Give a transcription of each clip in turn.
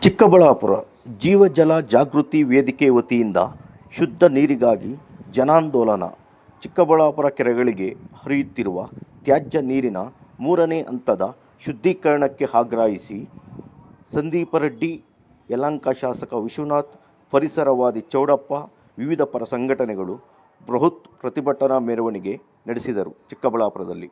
ಚಿಕ್ಕಬಳ್ಳಾಪುರ ಜೀವಜಲ ಜಾಗೃತಿ ವೇದಿಕೆ ವತಿಯಿಂದ ಶುದ್ಧ ನೀರಿಗಾಗಿ ಜನಾಂದೋಲನ. ಚಿಕ್ಕಬಳ್ಳಾಪುರ ಕೆರೆಗಳಿಗೆ ಹರಿಯುತ್ತಿರುವ ತ್ಯಾಜ್ಯ ನೀರಿನ ಮೂರನೇ ಹಂತದ ಶುದ್ಧೀಕರಣಕ್ಕೆ ಆಗ್ರಹಿಸಿ ಸಂದೀಪ ರೆಡ್ಡಿ, ಯಲಹಂಕ ಶಾಸಕ ವಿಶ್ವನಾಥ್, ಪರಿಸರವಾದಿ ಚೌಡಪ್ಪ, ವಿವಿಧ ಪರ ಸಂಘಟನೆಗಳು ಬೃಹತ್ ಪ್ರತಿಭಟನಾ ಮೆರವಣಿಗೆ ನಡೆಸಿದರು. ಚಿಕ್ಕಬಳ್ಳಾಪುರದಲ್ಲಿ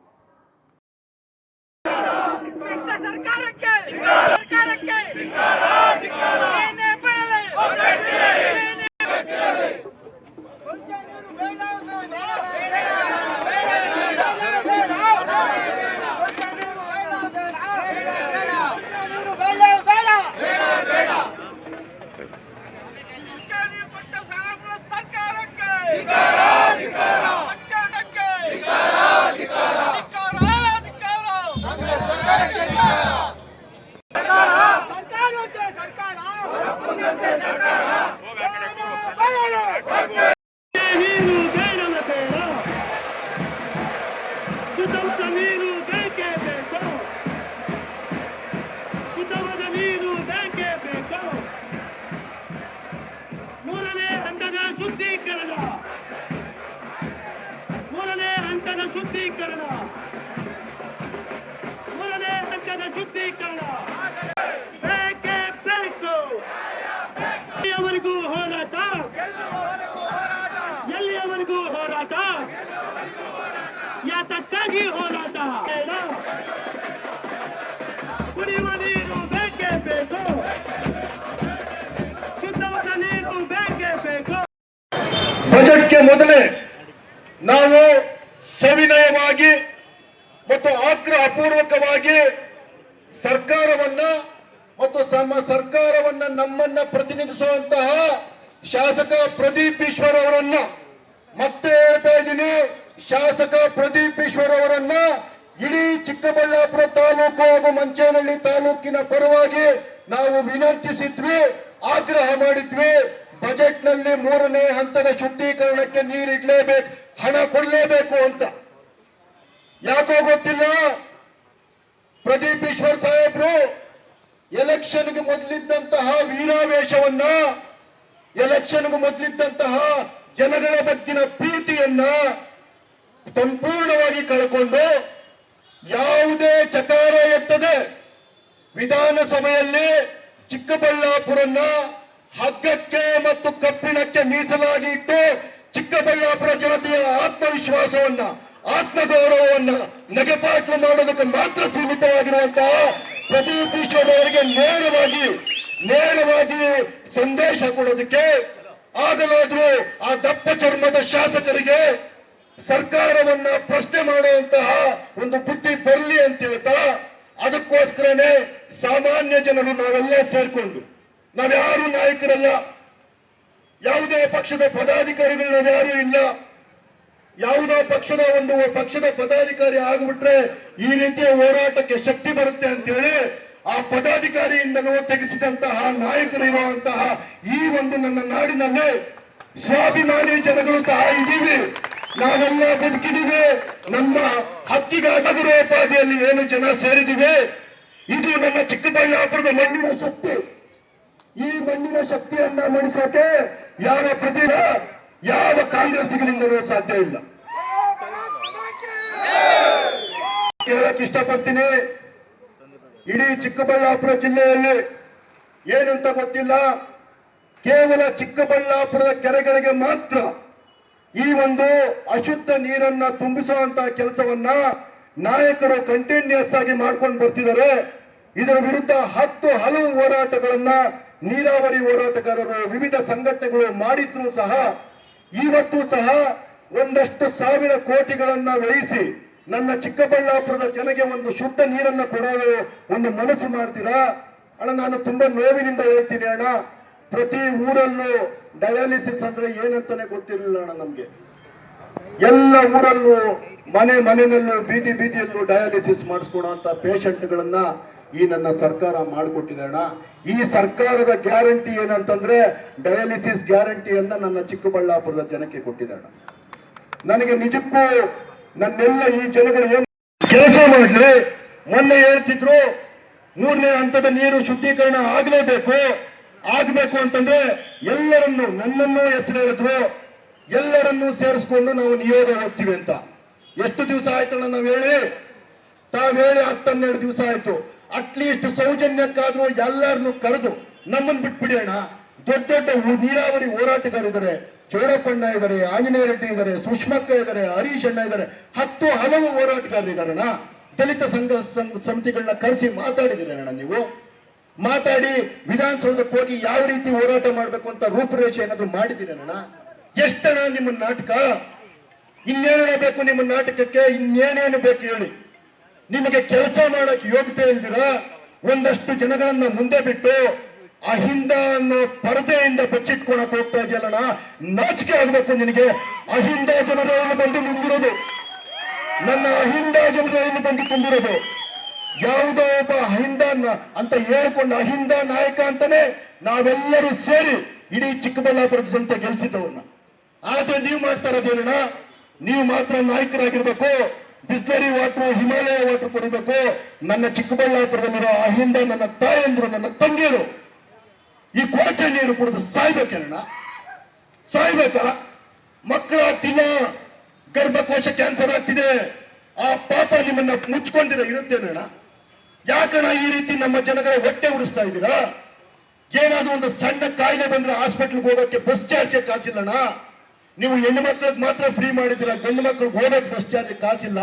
ಮೂರನೇ ಹಂತದ ಶುದ್ಧೀಕರಣ ಮೂರನೇ ಹಂತದ ಶುದ್ಧೀಕರಣ ಬೇಕೇ ಬೇಕು. ಎಲ್ಲಿಯವರೆಗೂ ಹೋರಾಟ, ಎಲ್ಲಿಯವರೆಗೂ ಹೋರಾಟ, ಯಾತಕ್ಕಾಗಿ ಹೋರಾಟ? ಕುಡಿಯುವ ನೀರು ಬೇಕೇ ಬೇಕು, ಶುದ್ಧವಾದ ನೀರು ಬೇಕೇ ಬೇಕು. ಬಜೆಟ್ಗೆ ಮೊದಲೇ ನಾವು ಸವಿನಯವಾಗಿ ಮತ್ತು ಆಗ್ರಹಪೂರ್ವಕವಾಗಿ ಸರ್ಕಾರವನ್ನ ಮತ್ತು ಸರ್ಕಾರವನ್ನ ನಮ್ಮನ್ನ ಪ್ರತಿನಿಧಿಸುವಂತಹ ಶಾಸಕ ಪ್ರದೀಪ್ ಈಶ್ವರ್ ಅವರನ್ನ ಮತ್ತೆ ಹೇಳ್ತಾ ಇದ್ದೀನಿ. ಶಾಸಕ ಪ್ರದೀಪ್ ಈಶ್ವರ್ ಅವರನ್ನ ಇಡೀ ಚಿಕ್ಕಬಳ್ಳಾಪುರ ತಾಲೂಕು ಹಾಗೂ ಮಂಚೇನಹಳ್ಳಿ ತಾಲೂಕಿನ ಪರವಾಗಿ ನಾವು ವಿನಂತಿಸಿದ್ವಿ, ಆಗ್ರಹ ಮಾಡಿದ್ವಿ. ಬಜೆಟ್ ನಲ್ಲಿ ಮೂರನೇ ಹಂತದ ಶುದ್ಧೀಕರಣಕ್ಕೆ ನೀರಿಡ್ಲೇಬೇಕು, ಹಣ ಕೊಡಲೇಬೇಕು ಅಂತ. ಯಾಕೋ ಗೊತ್ತಿಲ್ಲ, ಪ್ರದೀಪ್ ಈಶ್ವರ್ ಸಾಹೇಬ್ರು ಎಲೆಕ್ಷನ್ಗೆ ಮೊದಲಿದ್ದಂತಹ ವೀರಾವೇಶವನ್ನ, ಎಲೆಕ್ಷನ್ಗೆ ಮೊದಲಿದ್ದಂತಹ ಜನಗಳ ಬಗ್ಗಿನ ಪ್ರೀತಿಯನ್ನ ಸಂಪೂರ್ಣವಾಗಿ ಕಳ್ಕೊಂಡು ಯಾವುದೇ ಚಕಾರ ಎತ್ತದೆ ವಿಧಾನಸಭೆಯಲ್ಲಿ ಚಿಕ್ಕಬಳ್ಳಾಪುರನ್ನ ಹಗ್ಗಕ್ಕೆ ಮತ್ತು ಕಬ್ಬಿಣಕ್ಕೆ ಮೀಸಲಾಗಿ ಇಟ್ಟು ಚಿಕ್ಕಬಳ್ಳಾಪುರ ಜನತೆಯ ಆತ್ಮವಿಶ್ವಾಸವನ್ನ, ಆತ್ಮಗೌರವವನ್ನ ನಗೆಪಾಟು ಮಾಡೋದಕ್ಕೆ ಮಾತ್ರ ಸೀಮಿತವಾಗಿರುವಂತಹ ಪ್ರದೀಪ್ ಈಶ್ವರ್ ಅವರಿಗೆ ನೇರವಾಗಿ ಸಂದೇಶ ಕೊಡೋದಕ್ಕೆ ಆಗಲಾದ್ರೂ ಆ ದಪ್ಪ ಚರ್ಮದ ಶಾಸಕರಿಗೆ ಸರ್ಕಾರವನ್ನ ಪ್ರಶ್ನೆ ಮಾಡುವಂತಹ ಒಂದು ಬುದ್ಧಿ ಬರಲಿ ಅಂತ ಹೇಳ್ತಾ, ಅದಕ್ಕೋಸ್ಕರನೇ ಸಾಮಾನ್ಯ ಜನರು ನಾವೆಲ್ಲ ಸೇರ್ಕೊಂಡು, ನಾವ್ಯಾರು ನಾಯಕರಲ್ಲ, ಯಾವುದೇ ಪಕ್ಷದ ಪದಾಧಿಕಾರಿಗಳು ನಾವ್ಯಾರು ಇಲ್ಲ. ಯಾವುದೋ ಪಕ್ಷದ ಪದಾಧಿಕಾರಿ ಆಗಿಬಿಟ್ರೆ ಈ ರೀತಿಯ ಹೋರಾಟಕ್ಕೆ ಶಕ್ತಿ ಬರುತ್ತೆ ಅಂತ ಹೇಳಿ ಆ ಪದಾಧಿಕಾರಿಯಿಂದಲೂ ತೆಗೆಸಿದಂತಹ ನಾಯಕರು ಇರುವಂತಹ ಈ ಒಂದು ನನ್ನ ನಾಡಿನಲ್ಲಿ ಸ್ವಾಭಿಮಾನಿ ಜನಗಳು ಸಹ ಇದ್ದೀವಿ. ನಾವೆಲ್ಲ ಬದುಕಿದ್ದೀವಿ. ನಮ್ಮ ಹಕ್ಕಿಗಾಟಗುರೋಪಾದಿಯಲ್ಲಿ ಏನು ಜನ ಸೇರಿದಿವೆ, ಇದು ನನ್ನ ಚಿಕ್ಕಬಳ್ಳಾಪುರದ ಮಣ್ಣಿನ ಶಕ್ತಿ. ಈ ಮಣ್ಣಿನ ಶಕ್ತಿಯನ್ನ ಮಣಿಸೋಕೆ ಯಾವ ಕಾಂಗ್ರೆಸ್ಸಿಗರಿಂದಲೂ ಸಾಧ್ಯ ಇಲ್ಲ. ಹೇಳಕ್ ಇಷ್ಟಪಡ್ತೀನಿ, ಇಡೀ ಚಿಕ್ಕಬಳ್ಳಾಪುರ ಜಿಲ್ಲೆಯಲ್ಲಿ ಏನಂತ ಗೊತ್ತಿಲ್ಲ, ಕೇವಲ ಚಿಕ್ಕಬಳ್ಳಾಪುರದ ಕೆರೆಗಳಿಗೆ ಮಾತ್ರ ಈ ಒಂದು ಅಶುದ್ಧ ನೀರನ್ನ ತುಂಬಿಸುವಂತಹ ಕೆಲಸವನ್ನ ನಾಯಕರು ಕಂಟಿನ್ಯೂಸ್ ಆಗಿ ಮಾಡ್ಕೊಂಡು ಬರ್ತಿದ್ದಾರೆ. ಇದರ ವಿರುದ್ಧ ಹಲವು ಹೋರಾಟಗಳನ್ನ ನೀರಾವರಿ ಹೋರಾಟಗಾರರು, ವಿವಿಧ ಸಂಘಟನೆಗಳು ಮಾಡಿದ್ರು ಸಹ ಇವತ್ತು ಸಹ ಒಂದಷ್ಟು ಸಾವಿರ ಕೋಟಿಗಳನ್ನ ವ್ಯಯಿಸಿ ನನ್ನ ಚಿಕ್ಕಬಳ್ಳಾಪುರದ ಜನಗೆ ಒಂದು ಶುದ್ಧ ನೀರನ್ನ ಕೊಡಲು ಒಂದು ಮನಸ್ಸು ಮಾಡ್ತೀರಾ? ಅಣ್ಣ, ನಾನು ತುಂಬಾ ನೋವಿನಿಂದ ಹೇಳ್ತೀನಿ ಅಣ್ಣ, ಪ್ರತಿ ಊರಲ್ಲೂ ಡಯಾಲಿಸಿಸ್ ಅಂದ್ರೆ ಏನಂತಾನೆ ಗೊತ್ತಿರಲಿಲ್ಲ ಅಣ್ಣ ನಮ್ಗೆ. ಎಲ್ಲ ಊರಲ್ಲೂ ಮನೆಯಲ್ಲೂ ಬೀದಿಯಲ್ಲೂ ಡಯಾಲಿಸಿಸ್ ಮಾಡಿಸ್ಕೊಡುವಂತ ಪೇಷಂಟ್ಗಳನ್ನ ಈ ನನ್ನ ಸರ್ಕಾರ ಮಾಡಿಕೊಟ್ಟಿದೆ ಅಣ್ಣ. ಈ ಸರ್ಕಾರದ ಗ್ಯಾರಂಟಿ ಏನಂತಂದ್ರೆ ಡಯಾಲಿಸಿಸ್ ಗ್ಯಾರಂಟಿಯನ್ನ ನನ್ನ ಚಿಕ್ಕಬಳ್ಳಾಪುರದ ಜನಕ್ಕೆ ಕೊಟ್ಟಿದೆ ಅಣ್ಣ. ನನಗೆ ನಿಜಕ್ಕೂ ನನ್ನೆಲ್ಲ ಈ ಜನಗಳು ಏನು ಕೆಲಸ ಮಾಡಲಿ. ಮೊನ್ನೆ ಹೇಳ್ತಿದ್ರು ಮೂರನೇ ಹಂತದ ನೀರು ಶುದ್ಧೀಕರಣ ಆಗಲೇಬೇಕು. ಆಗಬೇಕು ಅಂತಂದ್ರೆ ಎಲ್ಲರನ್ನು, ನನ್ನನ್ನು ಹೆಸರು ಹೇಳಿದ್ರು, ಎಲ್ಲರನ್ನೂ ಸೇರಿಸ್ಕೊಂಡು ನಾವು ನಿಯೋಗ ಹೋಗ್ತೀವಿ ಅಂತ. ಎಷ್ಟು ದಿವಸ ಆಯ್ತಣ್ಣ ನಾವು ಹೇಳಿ? ತಾವ್ ಹೇಳಿ 10-12 ದಿವಸ ಆಯ್ತು. ಅಟ್ಲೀಸ್ಟ್ ಸೌಜನ್ಯಕ್ಕಾದ್ರೂ ಎಲ್ಲರನ್ನು ಕರೆದು ನಮ್ಮನ್ನು ಬಿಟ್ಬಿಡಿ ಅಣ್ಣ. ದೊಡ್ಡ ದೊಡ್ಡ ನೀರಾವರಿ ಹೋರಾಟಗಾರಿದ್ದಾರೆ, ಚೌಡಪ್ಪಣ್ಣ ಇದ್ದಾರೆ, ಆಂಜನೇಯ ರೆಡ್ಡಿ ಇದ್ದಾರೆ, ಸುಷ್ಮಕ್ಕ ಇದ್ದಾರೆ, ಹರೀಶ್ ಅಣ್ಣ ಇದ್ದಾರೆ, ಹಲವು ಹೋರಾಟಗಾರರಿದ್ದಾರಣ್ಣ. ದಲಿತ ಸಮಿತಿಗಳನ್ನ ಕರೆಸಿ ಮಾತಾಡಿದಿರಣ್ಣ. ನೀವು ಮಾತಾಡಿ ವಿಧಾನಸೌಧಕ್ಕೆ ಹೋಗಿ ಯಾವ ರೀತಿ ಹೋರಾಟ ಮಾಡಬೇಕು ಅಂತ ರೂಪುರೇಷೆ ಏನಾದ್ರು ಮಾಡಿದಿರಣ್ಣ? ಎಷ್ಟಣ್ಣ ನಿಮ್ಮ ನಾಟಕ? ಇನ್ನೇನ ಬೇಕು ನಿಮ್ಮ ನಾಟಕಕ್ಕೆ? ಇನ್ನೇನೇನು ಬೇಕು ಹೇಳಿ? ನಿಮಗೆ ಕೆಲಸ ಮಾಡಕ್ಕೆ ಯೋಗ್ಯತೆ ಇಲ್ದಿರಾ ಒಂದಷ್ಟು ಜನಗಳನ್ನ ಮುಂದೆ ಬಿಟ್ಟು ಅಹಿಂದ ಅನ್ನೋ ಪರದೆಯಿಂದ ಬಚ್ಚಿಟ್ಕೊಳಕ್ ಹೋಗ್ತಾ ಇದೆಯಲ್ಲಣ್ಣ, ನಾಚಿಕೆ ಆಗ್ಬೇಕು ನಿನಗೆ. ಅಹಿಂದ ಜನರು ಇಲ್ಲಿ ಬಂದು ನಿಂದಿರೋದು, ನನ್ನ ಅಹಿಂದ ಜನರು ಇಲ್ಲಿ ಬಂದು ತುಂಬಿರೋದು. ಯಾವುದೋ ಒಬ್ಬ ಅಹಿಂದ ಅಂತ ಹೇಳ್ಕೊಂಡು ಅಹಿಂದ ನಾಯಕ ಅಂತಾನೆ ನಾವೆಲ್ಲರೂ ಸೇರಿ ಇಡೀ ಚಿಕ್ಕಬಳ್ಳಾಪುರದ ಜನತೆ ಗೆಲ್ಸಿದ್ದವ್ರನ್ನ. ಆದ್ರೆ ನೀವು ಮಾಡ್ತಾ ಇರೋದೇನಣ್ಣ? ನೀವು ಮಾತ್ರ ನಾಯಕರಾಗಿರ್ಬೇಕು, ಬಿಸ್ಲರಿ ವಾಟರ್, ಹಿಮಾಲಯ ವಾಟರ್ ಕುಡಿಬೇಕು. ನನ್ನ ಚಿಕ್ಕಬಳ್ಳಾಪುರದಲ್ಲಿರೋ ಅಹಿಂದ ನನ್ನ ತಾಯಂದ್ರು, ನನ್ನ ತಂಗಿಯರು ಈ ಕೊಳಚೆ ನೀರು ಕುಡಿದು ಸಾಯ್ಬೇಕೇನಣ್ಣ? ಸಾಯ್ಬೇಕಾ? ಮಕ್ಕಳ ಆಗ್ತಿಲ್ಲ, ಗರ್ಭಕೋಶ ಕ್ಯಾನ್ಸರ್ ಆಗ್ತಿದೆ, ಆ ಪಾಪ ನಿಮ್ಮನ್ನ ಮುಚ್ಕೊಂಡಿರ ಇರುತ್ತೇನಣ್ಣ? ಯಾಕಣ್ಣ ಈ ರೀತಿ ನಮ್ಮ ಜನಗಳ ಹೊಟ್ಟೆ ಉಡಿಸ್ತಾ ಇದ್ದೀರಾ? ಏನಾದ್ರೂ ಒಂದು ಸಣ್ಣ ಕಾಯಿಲೆ ಬಂದ್ರೆ ಹಾಸ್ಪಿಟ್ಲ್ಗೆ ಹೋಗೋಕೆ ಬಸ್ ಚಾರ್ಜ್ ಕಾಸಿಲ್ಲಣ್ಣ. ನೀವು ಹೆಣ್ಣು ಮಕ್ಕಳಿಗೆ ಮಾತ್ರ ಫ್ರೀ ಮಾಡಿದ್ದೀರಾ, ಗಂಡು ಮಕ್ಕಳಿಗೆ ಹೋಗೋಕೆ ಬಸ್ ಚಾರ್ಜ್ ಕಾಸಿಲ್ಲ.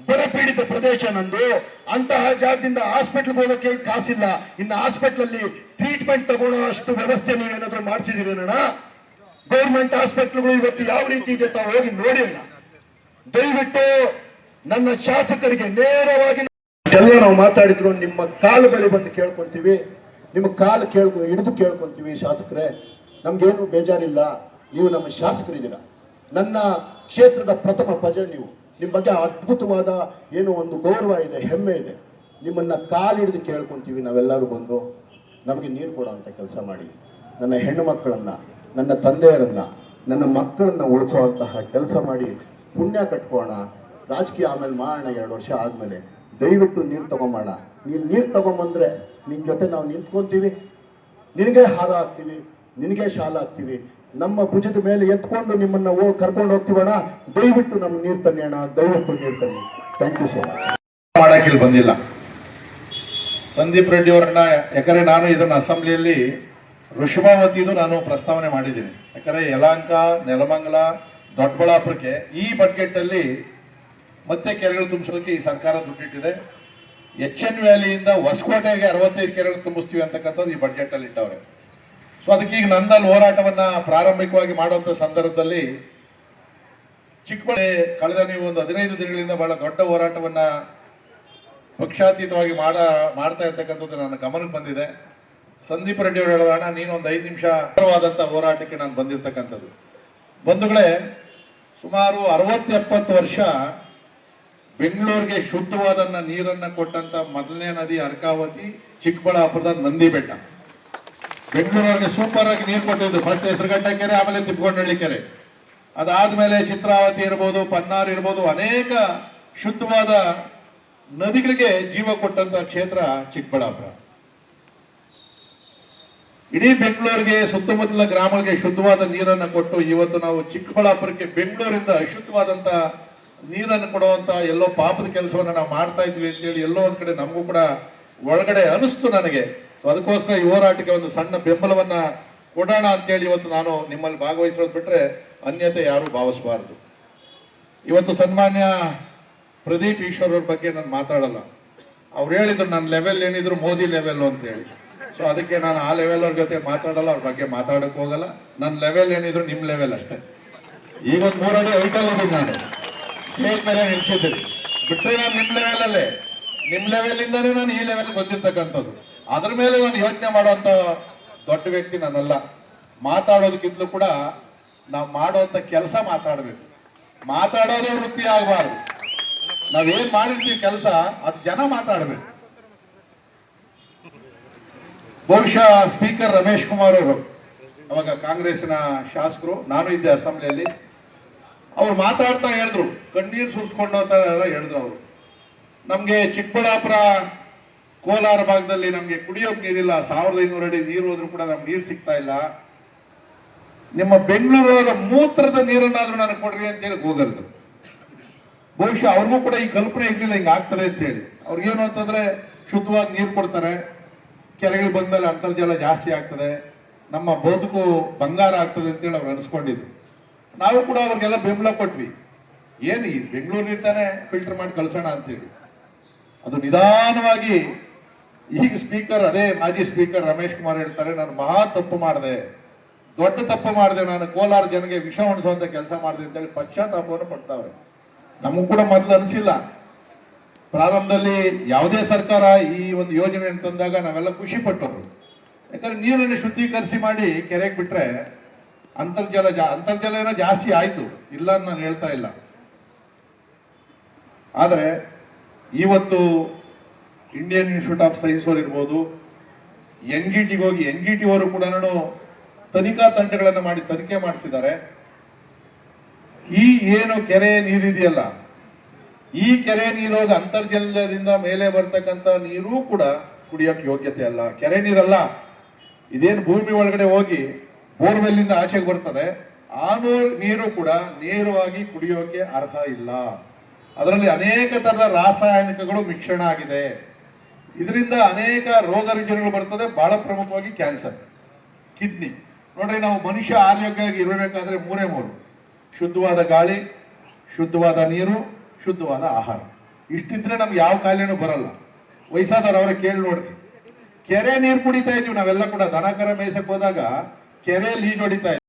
ಬರಪೀಡಿತ ಪ್ರದೇಶ ನಂದು, ಅಂತಹ ಜಾಗದಿಂದ ಹಾಸ್ಪಿಟ್ಲ್ಗೆ ಹೋಗೋಕೆ ಕಾಸಿಲ್ಲ. ಇನ್ನು ಹಾಸ್ಪಿಟ್ಲಲ್ಲಿ ಟ್ರೀಟ್ಮೆಂಟ್ ತಗೊಳ್ಳೋ ಅಷ್ಟು ವ್ಯವಸ್ಥೆ ನೀವೇನಾದ್ರೂ ಮಾಡ್ಸಿದ್ದೀರೇನಣ್ಣ? ಗೌರ್ಮೆಂಟ್ ಹಾಸ್ಪಿಟ್ಲ್ಗಳು ಇವತ್ತು ಯಾವ ರೀತಿ ಇದೆ ತಾವು ಹೋಗಿ ನೋಡಿ ಅಣ್ಣ. ದಯವಿಟ್ಟು ನನ್ನ ಶಾಸಕರಿಗೆ ನೇರವಾಗಿ ಎಲ್ಲ ನಾವು ಮಾತಾಡಿದ್ರು ನಿಮ್ಮ ಕಾಲು ಬಳಿ ಬಂದು ಕೇಳ್ಕೊಂತೀವಿ, ನಿಮ್ಮ ಕಾಲು ಹಿಡಿದು ಕೇಳ್ಕೊಂತೀವಿ. ಶಾಸಕರೇ, ನಮ್ಗೇನು ಬೇಜಾರಿಲ್ಲ, ನೀವು ನಮ್ಮ ಶಾಸಕರಿದ್ದೀರಾ, ನನ್ನ ಕ್ಷೇತ್ರದ ಪ್ರಥಮ ಪ್ರಜೆ ನೀವು. ನಿಮ್ಮ ಬಗ್ಗೆ ಅದ್ಭುತವಾದ ಏನೋ ಒಂದು ಗೌರವ ಇದೆ, ಹೆಮ್ಮೆ ಇದೆ. ನಿಮ್ಮನ್ನ ಕಾಲು ಹಿಡಿದು ಕೇಳ್ಕೊಂತೀವಿ ನಾವೆಲ್ಲರೂ ಬಂದು ನಮಗೆ ನೀರು ಕೊಡೋ ಅಂತ ಕೆಲಸ ಮಾಡಿ. ನನ್ನ ಹೆಣ್ಣು ಮಕ್ಕಳನ್ನ, ನನ್ನ ತಂದೆಯರನ್ನ, ನನ್ನ ಮಕ್ಕಳನ್ನ ಉಳಿಸುವಂತಹ ಕೆಲಸ ಮಾಡಿ ಪುಣ್ಯ ಕಟ್ಕೋಣ. ರಾಜಕೀಯ ಆಮೇಲೆ ಮಾಡೋಣ, 2 ವರ್ಷ ಆದಮೇಲೆ. ದಯವಿಟ್ಟು ನೀರು ತಗೊಂಬೋಣ. ನೀನು ನೀರು ತಗೊಂಬಂದ್ರೆ ನಿನ್ನ ಜೊತೆ ನಾವು ನಿಂತ್ಕೊಂತೀವಿ, ನಿನಗೆ ಹಾರ ಹಾಕ್ತೀವಿ, ನಿನಗೆ ಶಾಲ ಹಾಕ್ತೀವಿ, ನಮ್ಮ ಭುಜದ ಮೇಲೆ ಎತ್ಕೊಂಡು ನಿಮ್ಮನ್ನ ಕರ್ಕೊಂಡು ಹೋಗ್ತೀವಣ್ಣ. ದಯವಿಟ್ಟು ನಮ್ಗೆ ನೀರು ತನ್ನಿ ಅಣ್ಣ, ದಯವಿಟ್ಟು ನೀರು ತನ್ನಿ. Thank you so much. ಮಾಡಕ್ಕಿಲ್ಲಿ ಬಂದಿಲ್ಲ ಸಂದೀಪ್ ರೆಡ್ಡಿ ಅವರನ್ನ. ಯಾಕಂದ್ರೆ ನಾನು ಇದನ್ನ ಅಸೆಂಬ್ಲಿಯಲ್ಲಿ ಋಷಭಾವತಿದು ನಾನು ಪ್ರಸ್ತಾವನೆ ಮಾಡಿದ್ದೀನಿ. ಯಾಕಂದ್ರೆ ಯಲಹಂಕ, ನೆಲಮಂಗಲ, ದೊಡ್ಡಬಳ್ಳಾಪುರಕ್ಕೆ ಈ ಬಡ್ಜೆಟ್ ಅಲ್ಲಿ ಮತ್ತೆ ಕೆರೆಗಳು ತುಂಬಿಸೋದಕ್ಕೆ ಈ ಸರ್ಕಾರ ದುಡ್ಡಿಟ್ಟಿದೆ. HN ವ್ಯಾಲಿಯಿಂದ ಹೊಸಕೋಟೆಗೆ 65 ಕೆರೆಗಳು ತುಂಬಿಸ್ತೀವಿ ಅಂತಕ್ಕಂಥದ್ದು ಈ ಬಡ್ಜೆಟ್ ಅಲ್ಲಿ ಇಟ್ಟವ್ರೆ. ಸೊ ಅದಕ್ಕೆ ಈಗ ನಂದಲ್ಲಿ ಹೋರಾಟವನ್ನ ಪ್ರಾರಂಭಿಕವಾಗಿ ಮಾಡುವಂಥ ಸಂದರ್ಭದಲ್ಲಿ ಚಿಕ್ಕಬಳ್ಳಾಪುರ ಕಳೆದ ನೀವು ಒಂದು 15 ದಿನಗಳಿಂದ ಬಹಳ ದೊಡ್ಡ ಹೋರಾಟವನ್ನ ಪಕ್ಷಾತೀತವಾಗಿ ಮಾಡ್ತಾ ಇರ್ತಕ್ಕಂಥದ್ದು ನನ್ನ ಗಮನಕ್ಕೆ ಬಂದಿದೆ. ಸಂದೀಪ್ ರೆಡ್ಡಿ ಅವರು ಹೇಳೋಣ, ನೀನು ಒಂದು 5 ನಿಮಿಷ ಹೋರಾಟಕ್ಕೆ ನಾನು ಬಂದಿರ್ತಕ್ಕಂಥದ್ದು. ಬಂಧುಗಳೇ, ಸುಮಾರು 60-70 ವರ್ಷ ಬೆಂಗಳೂರಿಗೆ ಶುದ್ಧವಾದ ನೀರನ್ನ ಕೊಟ್ಟಂತ ಮೊದಲನೇ ನದಿ ಅರ್ಕಾವತಿ, ಚಿಕ್ಕಬಳ್ಳಾಪುರದ ನಂದಿ ಬೆಟ್ಟ. ಬೆಂಗಳೂರವರಿಗೆ ಸೂಪರ್ ಆಗಿ ನೀರು ಕೊಟ್ಟಿದ್ದು. ಫಸ್ಟ್ ಹೆಸರುಘಟ್ಟ ಕೆರೆ, ಆಮೇಲೆ ತಿಪ್ಪಗೊಂಡಳ್ಳಿ ಕೆರೆ, ಅದಾದ್ಮೇಲೆ ಚಿತ್ರಾವತಿ ಇರ್ಬೋದು, ಪನ್ನಾರ್ ಇರ್ಬೋದು, ಅನೇಕ ಶುದ್ಧವಾದ ನದಿಗಳಿಗೆ ಜೀವ ಕೊಟ್ಟಂತ ಕ್ಷೇತ್ರ ಚಿಕ್ಕಬಳ್ಳಾಪುರ. ಇಡೀ ಬೆಂಗಳೂರಿಗೆ ಸುತ್ತಮುತ್ತಲ ಗ್ರಾಮಗಳಿಗೆ ಶುದ್ಧವಾದ ನೀರನ್ನು ಕೊಟ್ಟು ಇವತ್ತು ನಾವು ಚಿಕ್ಕಬಳ್ಳಾಪುರಕ್ಕೆ ಬೆಂಗಳೂರಿಂದ ಅಶುದ್ಧವಾದಂತ ನೀರನ್ನು ಕೊಡುವಂತ ಎಲ್ಲೋ ಪಾಪದ ಕೆಲಸವನ್ನ ನಾವು ಮಾಡ್ತಾ ಇದ್ವಿ ಅಂತೇಳಿ ಎಲ್ಲೋ ಒಂದ್ ಕಡೆ ನಮಗೂ ಕೂಡ ಒಳಗಡೆ ಅನಿಸ್ತು ನನಗೆ. ಸೊ ಅದಕ್ಕೋಸ್ಕರ ಈ ಹೋರಾಟಕ್ಕೆ ಒಂದು ಸಣ್ಣ ಬೆಂಬಲವನ್ನ ಕೊಡೋಣ ಅಂತೇಳಿ ಇವತ್ತು ನಾನು ನಿಮ್ಮಲ್ಲಿ ಭಾಗವಹಿಸೋದು ಬಿಟ್ರೆ ಅನ್ಯತೆ ಯಾರು ಭಾವಿಸಬಾರದು. ಇವತ್ತು ಸನ್ಮಾನ್ಯ ಪ್ರದೀಪ್ ಈಶ್ವರ್ ಅವ್ರ ಬಗ್ಗೆ ನಾನು ಮಾತಾಡಲ್ಲ. ಅವ್ರು ಹೇಳಿದ್ರು ನನ್ನ ಲೆವೆಲ್ ಏನಿದ್ರು ಮೋದಿ ಲೆವೆಲ್ ಅಂತ ಹೇಳಿ. ಸೊ ಅದಕ್ಕೆ ನಾನು ಆ ಲೆವೆಲ್ ಅವ್ರ ಜೊತೆ ಮಾತಾಡಲ್ಲ, ಅವ್ರ ಬಗ್ಗೆ ಮಾತಾಡಕ್ ಹೋಗಲ್ಲ. ನನ್ನ ಲೆವೆಲ್ ಏನಿದ್ರು ನಿಮ್ ಲೆವೆಲ್ ಅಷ್ಟೇ. ಈಗ ಒಂದು 3 ಅಡಿ ಹೈಟಲ್ ಹೋಗಿದ್ದು ನಾನು ಸ್ಟೇಜ್ ಮೇಲೆ ನಿಲ್ಸಿದ್ದೀನಿ, ಬಿಟ್ಟರೆ ನಾನು ನಿಮ್ ಲೆವೆಲ್ ಅಲ್ಲೇ, ನಿಮ್ ಲೆವೆಲ್ ಇಂದಾನೇ ನಾನು ಈ ಲೆವೆಲ್ ಬಂದಿರ್ತಕ್ಕಂಥದ್ದು. ಅದ್ರ ಮೇಲೆ ನಾನು ಯೋಚನೆ ಮಾಡುವಂತ ದೊಡ್ಡ ವ್ಯಕ್ತಿ ನಾನಲ್ಲ. ಮಾತಾಡೋದಕ್ಕಿಂತಲೂ ಕೂಡ ನಾವು ಮಾಡುವಂತ ಕೆಲಸ ಮಾತಾಡ್ಬೇಕು. ಮಾತಾಡೋದೇ ವೃತ್ತಿ ಆಗಬಾರ್ದು. ನಾವೇನ್ ಮಾಡಿರ್ತೀವಿ ಕೆಲಸ ಅದು ಜನ ಮಾತಾಡ್ಬೇಕು. ಬಹುಶಃ ಸ್ಪೀಕರ್ ರಮೇಶ್ ಕುಮಾರ್ ಅವರು ಅವಾಗ ಕಾಂಗ್ರೆಸ್ಸಿನ ಶಾಸಕರು, ನಾನು ಇದ್ದೆ ಅಸೆಂಬ್ಲಿಯಲ್ಲಿ, ಅವ್ರು ಮಾತಾಡ್ತಾ ಹೇಳಿದ್ರು, ಕಣ್ಣೀರು ಸುರಿಸ್ಕೊಂಡು ಅಂತ ಹೇಳಿದ್ರು ಅವರು. ನಮ್ಗೆ ಚಿಕ್ಕಬಳ್ಳಾಪುರ ಕೋಲಾರ ಭಾಗದಲ್ಲಿ ನಮಗೆ ಕುಡಿಯೋಕೆ ನೀರಿಲ್ಲ, 1500 ಅಡಿ ನೀರು ಹೋದ್ರೂ ಕೂಡ ನಮ್ಗೆ ನೀರು ಸಿಗ್ತಾ ಇಲ್ಲ. ನಿಮ್ಮ ಬೆಂಗಳೂರವರ ಮೂತ್ರದ ನೀರನ್ನಾದ್ರೂ ನನಗೆ ಕೊಡ್ರಿ ಅಂತ ಹೇಳಿ ಹೋಗಲ್ದು. ಬಹುಶಃ ಅವ್ರಿಗೂ ಕೂಡ ಈ ಕಲ್ಪನೆ ಇರ್ಲಿಲ್ಲ ಹಿಂಗೆ ಆಗ್ತದೆ ಅಂತ ಹೇಳಿ. ಅವ್ರಿಗೇನು ಅಂತಂದ್ರೆ ಶುದ್ಧವಾದ ನೀರು ಕೊಡ್ತಾರೆ, ಕೆರೆಗಳು ಬಂದ್ಮೇಲೆ ಅಂತರ್ಜಲ ಜಾಸ್ತಿ ಆಗ್ತದೆ, ನಮ್ಮ ಬದುಕು ಬಂಗಾರ ಆಗ್ತದೆ ಅಂತೇಳಿ ಅವ್ರು ಅನ್ಸ್ಕೊಂಡಿದ್ರು. ನಾವು ಕೂಡ ಅವ್ರಿಗೆಲ್ಲ ಬೆಂಬಲ ಕೊಟ್ವಿ. ಏನು ಈ ಬೆಂಗಳೂರು ನೀರ್ತಾನೆ ಫಿಲ್ಟರ್ ಮಾಡಿ ಕಳ್ಸೋಣ ಅಂತೇಳಿ. ಅದು ನಿಧಾನವಾಗಿ ಈಗ ಸ್ಪೀಕರ್, ಅದೇ ಮಾಜಿ ಸ್ಪೀಕರ್ ರಮೇಶ್ ಕುಮಾರ್ ಹೇಳ್ತಾರೆ, ನಾನು ಮಹಾ ತಪ್ಪು ಮಾಡಿದೆ, ದೊಡ್ಡ ತಪ್ಪು ಮಾಡಿದೆ, ನಾನು ಕೋಲಾರ ಜನಗೆ ವಿಷ ಉಣಿಸುವಂತ ಕೆಲಸ ಮಾಡಿದೆ ಅಂತೇಳಿ ಪಶ್ಚಾತ್ತಾಪವನ್ನು ಪಡ್ತಾವ್ರೆ. ನಮಗೂ ಕೂಡ ಮೊದಲು ಅನಿಸಿಲ್ಲ. ಪ್ರಾರಂಭದಲ್ಲಿ ಯಾವುದೇ ಸರ್ಕಾರ ಈ ಒಂದು ಯೋಜನೆ ಅಂತಂದಾಗ ನಾವೆಲ್ಲ ಖುಷಿ ಪಟ್ಟವರು. ಯಾಕಂದ್ರೆ ನೀರನ್ನು ಶುದ್ಧೀಕರಿಸಿ ಮಾಡಿ ಕೆರೆಗೆ ಬಿಟ್ರೆ ಅಂತರ್ಜಲ ಏನೋ ಜಾಸ್ತಿ ಆಯ್ತು, ಇಲ್ಲ ಅಂತ ನಾನು ಹೇಳ್ತಾ ಇಲ್ಲ. ಆದರೆ ಇವತ್ತು ಇಂಡಿಯನ್ ಇನ್ಸ್ಟಿಟ್ಯೂಟ್ ಆಫ್ ಸೈನ್ಸ್ ಅವರು ಇರ್ಬೋದು, NGT ಹೋಗಿ NGT ಅವರು ಕೂಡ ತನಿಖಾ ತಂಡಗಳನ್ನು ಮಾಡಿ ತನಿಖೆ ಮಾಡಿಸಿದ್ದಾರೆ. ಈ ಏನು ಕೆರೆ ನೀರಿದೆಯಲ್ಲ, ಈ ಕೆರೆ ನೀರು ಅಂತರ್ಜಲದಿಂದ ಮೇಲೆ ಬರ್ತಕ್ಕಂಥ ನೀರು ಕೂಡ ಕುಡಿಯೋಕೆ ಯೋಗ್ಯತೆ ಅಲ್ಲ, ಕೆರೆ ನೀರಲ್ಲ. ಇದೇನು ಭೂಮಿ ಒಳಗಡೆ ಹೋಗಿ ಬೋರ್ವೆಲ್ಲಿಂದ ಆಚೆಗೆ ಬರ್ತದೆ, ಆ ನೀರು ಕೂಡ ನೇರವಾಗಿ ಕುಡಿಯೋಕೆ ಅರ್ಹ ಇಲ್ಲ. ಅದರಲ್ಲಿ ಅನೇಕ ತರದ ರಾಸಾಯನಿಕಗಳು ಮಿಶ್ರಣ ಆಗಿದೆ. ಇದರಿಂದ ಅನೇಕ ರೋಗ ರುಜಿನಗಳು ಬರ್ತದೆ, ಬಹಳ ಪ್ರಮುಖವಾಗಿ ಕ್ಯಾನ್ಸರ್, ಕಿಡ್ನಿ. ನೋಡ್ರಿ, ನಾವು ಮನುಷ್ಯ ಆರೋಗ್ಯವಾಗಿ ಇರಬೇಕಾದ್ರೆ ಮೂರೇ: ಶುದ್ಧವಾದ ಗಾಳಿ, ಶುದ್ಧವಾದ ನೀರು, ಶುದ್ಧವಾದ ಆಹಾರ. ಇಷ್ಟಿದ್ರೆ ನಮ್ಗೆ ಯಾವ ಕಾಯಿಲೆನೂ ಬರಲ್ಲ. ವಯಸ್ಸಾದವ್ರು ಅವರೇ ಕೇಳಿ ನೋಡ್ರಿ, ಕೆರೆ ನೀರು ಕುಡಿತಾ ಇದ್ವಿ ನಾವೆಲ್ಲ ಕೂಡ. ದನ ಕರ ಮೇಯ್ಸಕ್ ಹೋದಾಗ ಕೆರೆಯಲ್ಲಿ ಈಜು ಹೊಡಿತಾ ಇದ್ವಿ.